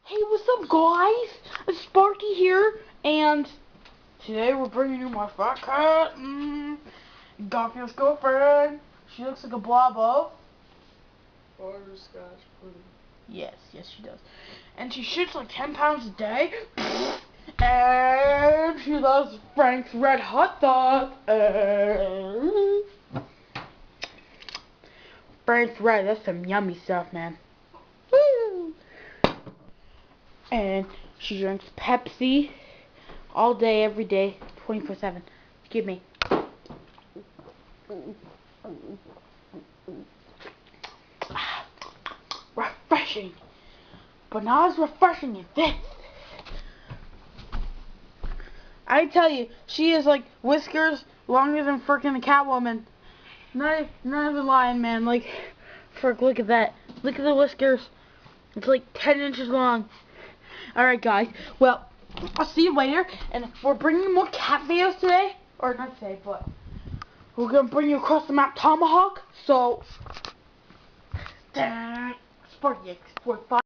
Hey, what's up, guys? It's Sparky here, and today we're bringing you my fat cat, Garfield's girlfriend. She looks like a blob of butterscotch pudding. Yes, she does. And she shoots like 10 pounds a day, and she loves Frank's Red Hot Dog. Frank's Red, that's some yummy stuff, man. Woo! And she drinks Pepsi all day, every day, 24/7. Give me. Refreshing. But not as refreshing as this. I tell you, she is like whiskers longer than frickin' a Catwoman. Not even lying, man. Like, frick, look at that. Look at the whiskers. It's like 10 inches long. Alright, guys. Well, I'll see you later. And we're bringing more cat videos today. Or not today, but we're going to bring you across the map Tomahawk. So, Sparky X45.